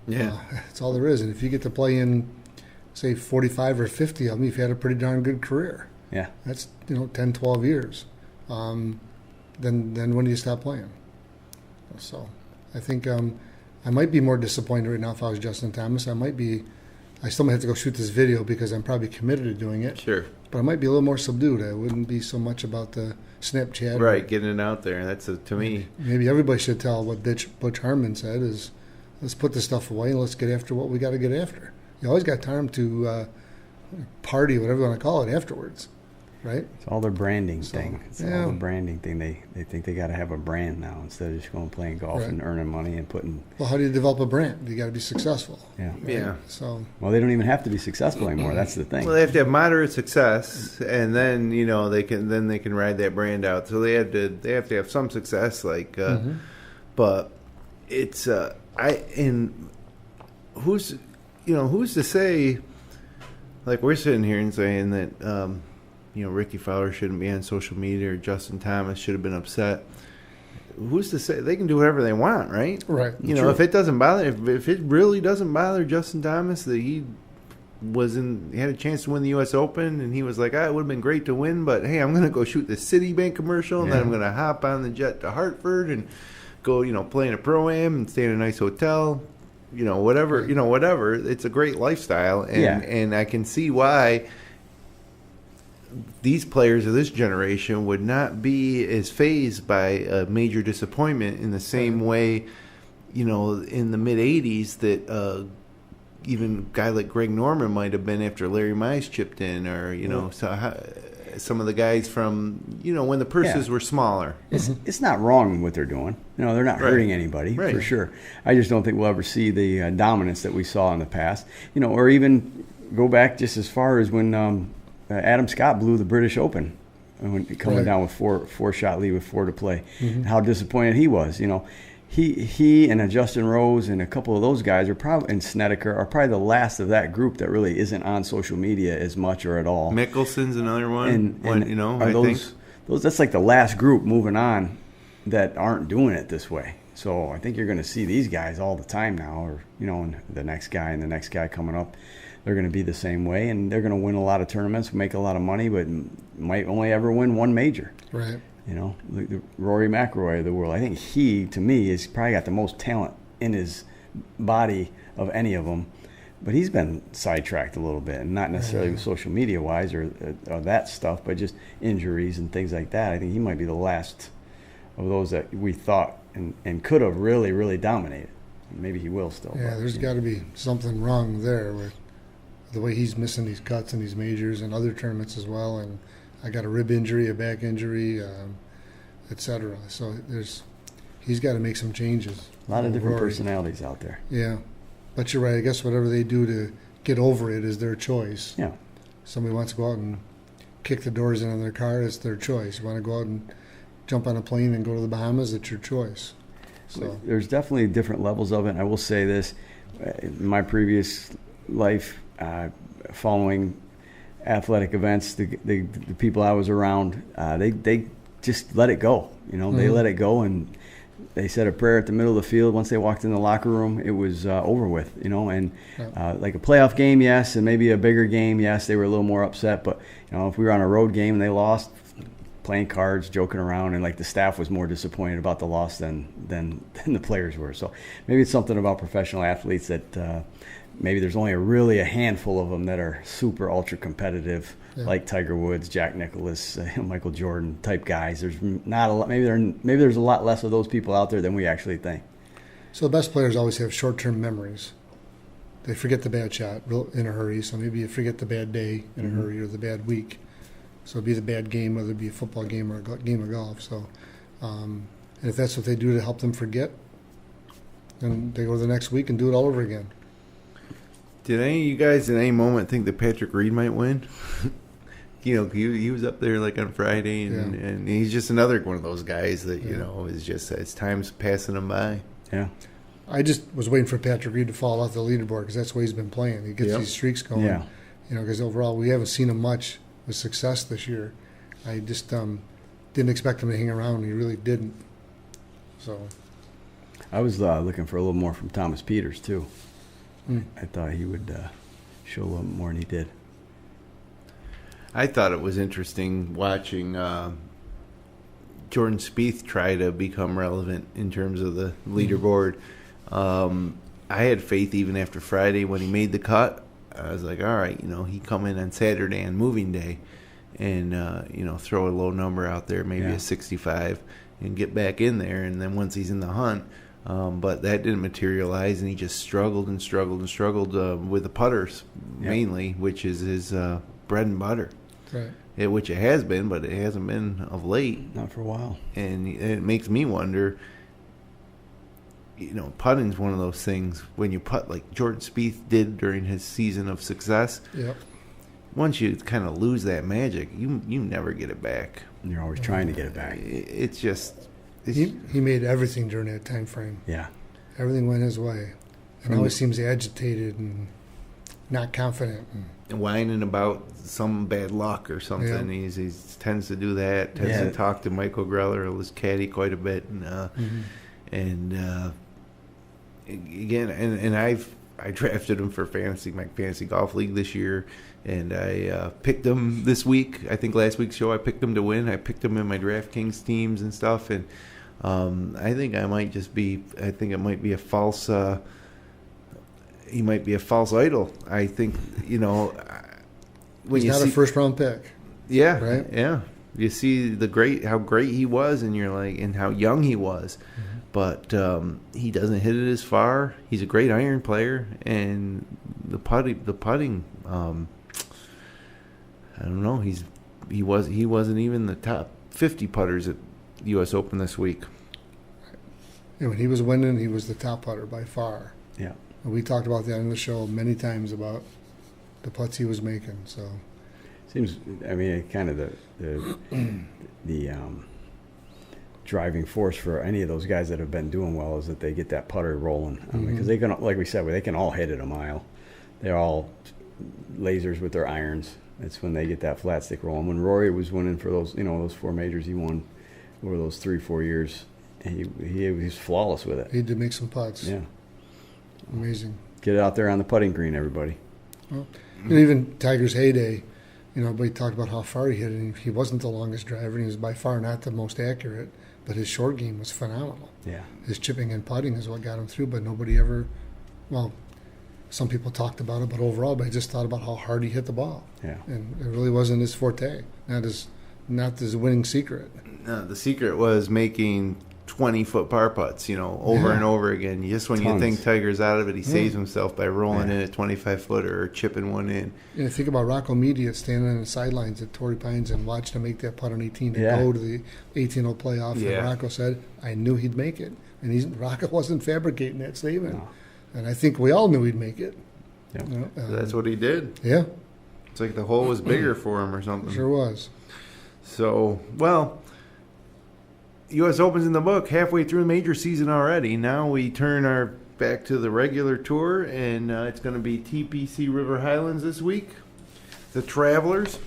Yeah, that's all there is. And if you get to play in, say, 45 or 50 of them, you've had a pretty darn good career. Yeah, that's 10, 12 years. Then when do you stop playing? So I think I might be more disappointed right now if I was Justin Thomas. I still might have to go shoot this video because I'm probably committed to doing it. Sure. But I might be a little more subdued. I wouldn't be so much about the Snapchat. Right, getting it out there. That's to me. Maybe everybody should tell what Butch Harmon said is, let's put this stuff away and let's get after what we got to get after. You always got time to party, whatever you want to call it, afterwards. Right? It's all their branding thing. It's all the branding thing. They think they got to have a brand now instead of just going playing golf and earning money and putting. Well, how do you develop a brand? You got to be successful. Yeah. Right? Yeah. So. Well, they don't even have to be successful anymore. That's the thing. Well, they have to have moderate success, and then they can ride that brand out. So they have to have some success, but it's who's to say, like we're sitting here and saying that. Rickie Fowler shouldn't be on social media, or Justin Thomas should have been upset. Who's to say? They can do whatever they want, right? Right. If it doesn't bother, if it really doesn't bother Justin Thomas that he had a chance to win the U.S. Open, and he was like, it would have been great to win, but hey, I'm going to go shoot the Citibank commercial, and then I'm going to hop on the jet to Hartford and go, play in a Pro-Am and stay in a nice hotel. Whatever. It's a great lifestyle, and I can see why these players of this generation would not be as fazed by a major disappointment in the same way, in the mid-'80s that even a guy like Greg Norman might have been after Larry Mize chipped in, or, some of the guys from, when the purses were smaller. It's not wrong what they're doing. They're not hurting anybody, for sure. I just don't think we'll ever see the dominance that we saw in the past, or even go back just as far as when Adam Scott blew the British Open coming down with four shot lead with 4 to play. How disappointed he was. he and Justin Rose and a couple of those guys and Snedeker are probably the last of that group that really isn't on social media as much or at all. Mickelson's another one. And I think that's like the last group moving on that aren't doing it this way. So I think you're going to see these guys all the time now, or and the next guy and the next guy coming up. They're going to be the same way, and they're going to win a lot of tournaments, make a lot of money, but might only ever win one major. Right. Like the Rory McIlroy of the world. I think he, to me, has probably got the most talent in his body of any of them. But he's been sidetracked a little bit, and not necessarily social media-wise or that stuff, but just injuries and things like that. I think he might be the last of those that we thought and could have really, really dominated. Maybe he will still. Yeah, there's got to be something wrong there with the way he's missing these cuts in these majors and other tournaments as well. And I got a rib injury, a back injury, etc. So he's got to make some changes. A lot of different personalities out there. Yeah, but you're right. I guess whatever they do to get over it is their choice. Yeah. Somebody wants to go out and kick the doors in on their car, it's their choice. You want to go out and jump on a plane and go to the Bahamas, it's your choice. So there's definitely different levels of it. And I will say this: in my previous life, following athletic events, the people I was around, they just let it go. They let it go, and they said a prayer at the middle of the field. Once they walked in the locker room, it was over with. And like a playoff game, yes, and maybe a bigger game, yes, they were a little more upset. But if we were on a road game and they lost, playing cards, joking around, and like the staff was more disappointed about the loss than the players were. So maybe it's something about professional athletes that maybe there's only a handful of them that are super ultra competitive, like Tiger Woods, Jack Nicklaus, Michael Jordan type guys. There's not a lot. Maybe there's a lot less of those people out there than we actually think. So the best players always have short-term memories. They forget the bad shot in a hurry. So maybe you forget the bad day in a hurry or the bad week. So it'd be the bad game, whether it be a football game or a game of golf. So, and if that's what they do to help them forget, then they go the next week and do it all over again. Did any of you guys at any moment think that Patrick Reed might win? He was up there like on Friday, and he's just another one of those guys that, is just, it's time's passing him by. Yeah. I just was waiting for Patrick Reed to fall off the leaderboard because that's the way he's been playing. He gets these streaks going. Yeah. Because overall we haven't seen him much with success this year. I just didn't expect him to hang around. He really didn't. So I was looking for a little more from Thomas Peters too. I thought he would show a little more than he did. I thought it was interesting watching Jordan Spieth try to become relevant in terms of the leaderboard. I had faith even after Friday when he made the cut. I was like, all right, he come in on Saturday on moving day and, throw a low number out there, maybe a 65, and get back in there. And then once he's in the hunt, but that didn't materialize, and he just struggled and struggled and struggled with the putters mainly, which is his bread and butter. Right. Which it has been, but it hasn't been of late. Not for a while. And it makes me wonder, putting's one of those things when you putt like Jordan Spieth did during his season of success. Yep. Once you kind of lose that magic, you never get it back. You're always trying to get it back. It's just... He made everything during that time frame. Yeah. Everything went his way. And always seems agitated and not confident. And whining about some bad luck or something. Yeah. He tends to do that. Tends to talk to Michael Greller, his caddy, quite a bit. And again, and I drafted him for my fantasy golf league this year, and I picked him this week. I think last week's show I picked him to win. I picked him in my DraftKings teams and stuff, and I think it might be a false. He might be a false idol. I think when he's not a first round pick. Yeah, right. Yeah, you see how great he was, and you're like, and how young he was. But he doesn't hit it as far. He's a great iron player, and the putting. I don't know. He wasn't even the top 50 putters at the U.S. Open this week. And when he was winning, he was the top putter by far. Yeah. And we talked about that in the show many times about the putts he was making. So seems. I mean, kind of the driving force for any of those guys that have been doing well is that they get that putter rolling. Because they can, like we said, they can all hit it a mile. They're all lasers with their irons. It's when they get that flat stick rolling. When Rory was winning for those, those 4 majors he won over those 3-4 years, he was flawless with it. He did make some putts. Yeah. Amazing. Get it out there on the putting green, everybody. Well, and even Tiger's heyday, everybody talked about how far he hit, and he wasn't the longest driver, and he was by far not the most accurate, but his short game was phenomenal. Yeah. His chipping and putting is what got him through, but nobody ever, some people talked about it, but overall, I just thought about how hard he hit the ball. Yeah. And it really wasn't his forte, not his winning secret. No, the secret was making 20-foot par putts, over and over again. Just when you think Tiger's out of it, he saves himself by rolling in a 25-footer or chipping one in. And think about Rocco Media standing on the sidelines at Torrey Pines and watched him make that putt on 18 to go to the 18-hole playoff. Yeah. And Rocco said, I knew he'd make it. And Rocco wasn't fabricating that statement. No. And I think we all knew he'd make it. Yeah. That's what he did. Yeah. It's like the hole was bigger for him or something. Sure was. So, U.S. Open's in the book, halfway through the major season already. Now we turn our back to the regular tour, and it's going to be TPC River Highlands this week. The Travelers,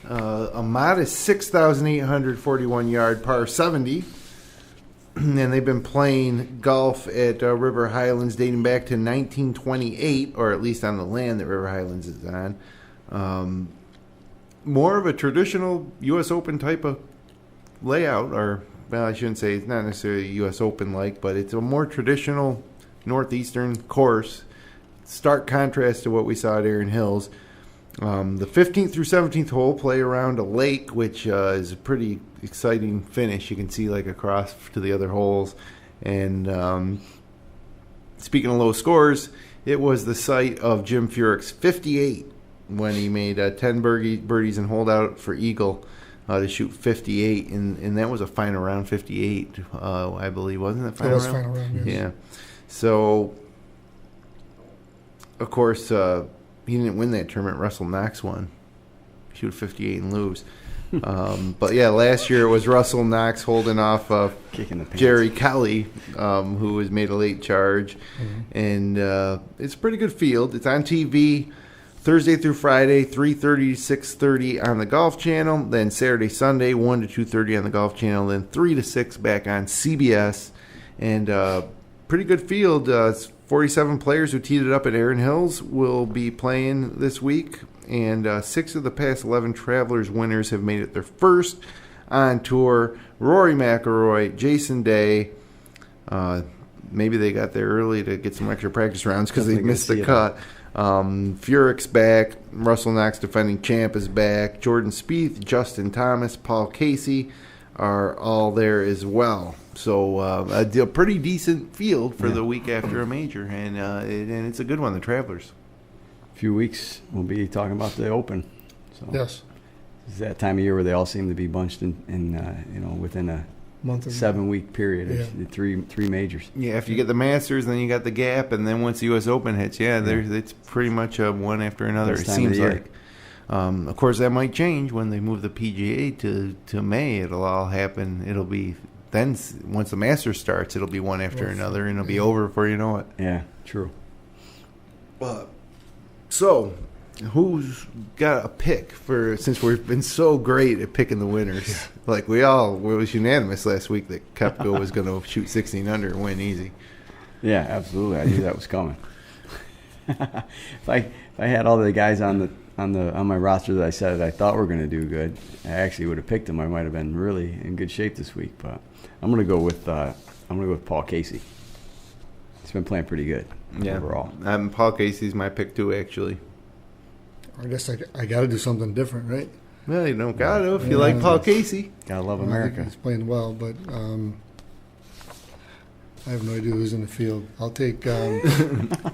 a modest 6,841-yard par 70, and they've been playing golf at River Highlands dating back to 1928, or at least on the land that River Highlands is on. More of a traditional U.S. Open type of layout, or I shouldn't say it's not necessarily U.S. Open-like, but it's a more traditional northeastern course. Stark contrast to what we saw at Erin Hills. The 15th through 17th hole play around a lake, which is a pretty exciting finish. You can see across to the other holes. And speaking of low scores, it was the site of Jim Furyk's 58 when he made 10 birdies and holed out for eagle. To shoot 58, and that was a final round 58, I believe, wasn't it? It was final round, yes. Yeah. So, of course, he didn't win that tournament. Russell Knox won. Shoot 58 and lose. But, last year it was Russell Knox holding off Jerry Kelly, who was made a late charge. Mm-hmm. And it's a pretty good field. It's on TV Thursday through Friday, 3:30 to 6:30 on the Golf Channel. Then Saturday, Sunday, 1 to 2:30 on the Golf Channel. Then 3 to 6 back on CBS. And pretty good field. 47 players who teed it up at Erin Hills will be playing this week. And 6 of the past 11 Travelers winners have made it their first on tour. Rory McIlroy, Jason Day. Maybe they got there early to get some extra practice rounds because they missed the cut. Furyk's back. Russell Knox, defending champ, is back. Jordan Spieth, Justin Thomas, Paul Casey are all there as well. So a pretty decent field for the week after a major, and it's a good one. The Travelers. A few weeks we'll be talking about the Open. So yes, it's that time of year where they all seem to be bunched in within a month 7-week period. Yeah. Three majors. Yeah, after you get the Masters, then you got the Gap, and then once the U.S. Open hits, it's pretty much one after another. It seems like. Of course, that might change when they move the PGA to May. It'll all happen. It'll be then once the Masters starts, it'll be one after another, and it'll be over before you know it. Yeah, true. So, who's got a pick since we've been so great at picking the winners? Yeah. It was unanimous last week that Koepka was going to shoot 16 under and win easy. Yeah, absolutely. I knew that was coming. If I had all the guys on my roster that I said I thought were going to do good, I actually would have picked them. I might have been really in good shape this week, but I'm going to go with Paul Casey. He's been playing pretty good overall. Paul Casey's my pick too, actually. I guess I got to do something different, right? Well, you don't got to if you like Paul Casey. Gotta love America. He's playing well, but I have no idea who's in the field. I'll take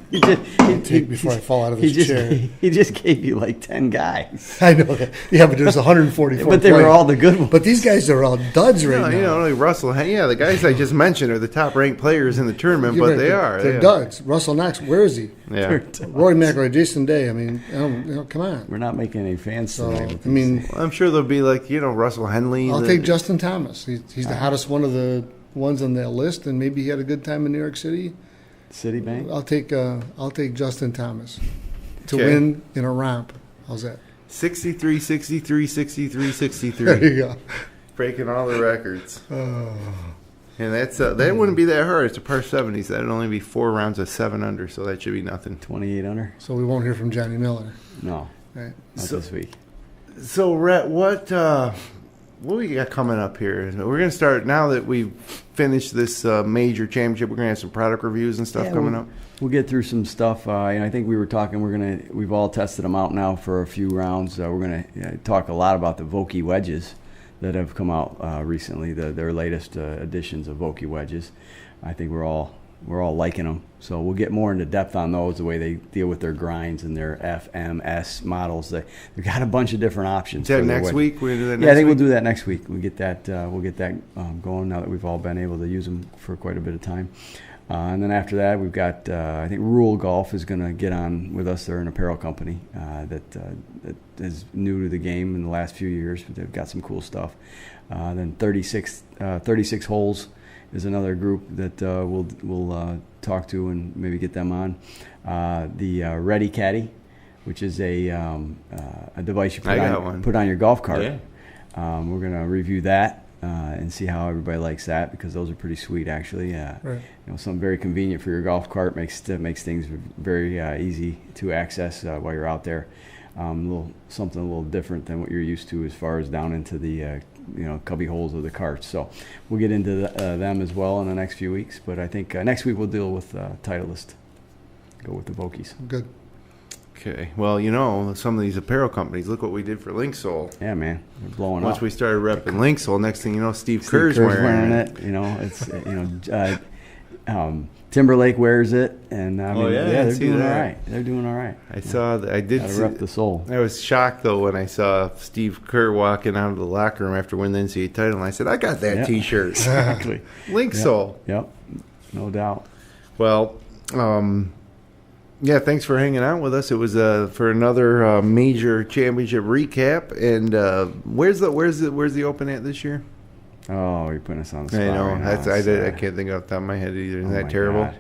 He before I fall out of this chair. He just gave you like 10 guys. I know that. Yeah, but there's 144 But they were all the good ones. But these guys are all duds right now. You know, like Russell. Yeah, the guys I just mentioned are the top-ranked players in the tournament, You're but right, they are. They're duds. Russell Knox, where is he? Yeah. Rory McIlroy, Jason Day. I mean, come on. We're not making any fans So, today. I mean, Well, I'm sure there'll be like, Russell Henley. I'll take Justin Thomas. He's the hottest one of the ones on that list, and maybe he had a good time in New York City. Citibank. I'll take Justin Thomas to Okay. win in a romp. How's that? 63, 63, 63, There 63. you go. Breaking all the records. Oh. And that wouldn't be that hard. It's a par 70, so that'd only be 4 rounds of 7 under, so that should be nothing. 28 under? So we won't hear from Johnny Miller. No, Right. not So- this week. So, Rhett, what we got coming up here? We're going to start, now that we've finished this major championship, we're going to have some product reviews and stuff coming up. We'll get through some stuff. And I think we were talking. We've all tested them out now for a few rounds. We're gonna talk a lot about the Vokey wedges that have come out recently. Their latest editions of Vokey wedges. I think we're all liking them. So we'll get more into depth on those, the way they deal with their grinds and their FMS models. They've got a bunch of different options. Is that for their next wedge. week? We're going to do that next week? Yeah, I think we'll do that next week. We'll get that going now that we've all been able to use them for quite a bit of time. And then after that, we've got, I think Rural Golf is going to get on with us. They're an apparel company that is new to the game in the last few years, but they've got some cool stuff. Then 36 Holes is another group that we'll talk to and maybe get them on. The Ready Caddy, which is a device you put on your golf cart. Yeah. We're going to review that. And see how everybody likes that, because those are pretty sweet, actually. Right. Something very convenient for your golf cart, makes things very easy to access while you're out there. Something a little different than what you're used to as far as down into the cubby holes of the carts. So we'll get into them as well in the next few weeks. But I think next week we'll deal with Titleist. Go with the Vokies. Good. Okay. Well, some of these apparel companies, look what we did for Linksole. Yeah, man, they're blowing Once up. we started repping Linksole, next thing you know, Steve Kerr's wearing it. It's Timberlake wears it, and they're doing all right. They're doing all right. I did Gotta see rep the soul. I was shocked, though, when I saw Steve Kerr walking out of the locker room after winning the NCAA title, and I said, I got that T-shirt. Exactly. Linksole. Yep. No doubt. Well, thanks for hanging out with us. It was for another major championship recap. And where's the Open at this year? Oh, you're putting us on the spot. I know. Right now. I can't think off the top of my head either. Isn't that terrible? God.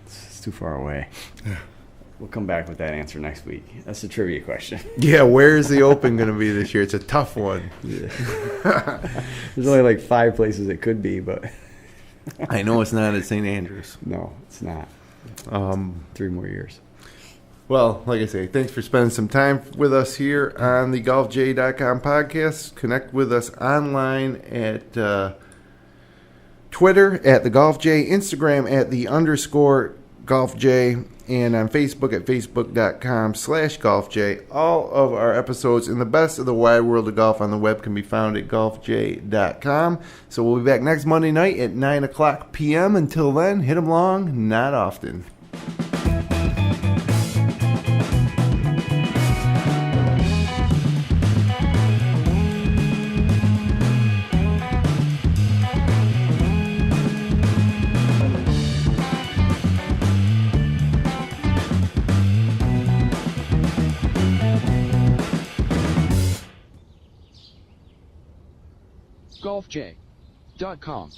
It's too far away. We'll come back with that answer next week. That's a trivia question. Yeah, where is the Open going to be this year? It's a tough one. There's only like 5 places it could be, but I know it's not at St. Andrews. no, it's not. 3 more years. Well, like I say, thanks for spending some time with us here on the GolfJ.com podcast. Connect with us online at Twitter at the GolfJ, Instagram at the _GolfJ, and on Facebook at facebook.com/GolfJ. All of our episodes and the best of the wide world of golf on the web can be found at GolfJ.com. So we'll be back next Monday night at 9 o'clock p.m. Until then, hit 'em long, not often. GolfJ.com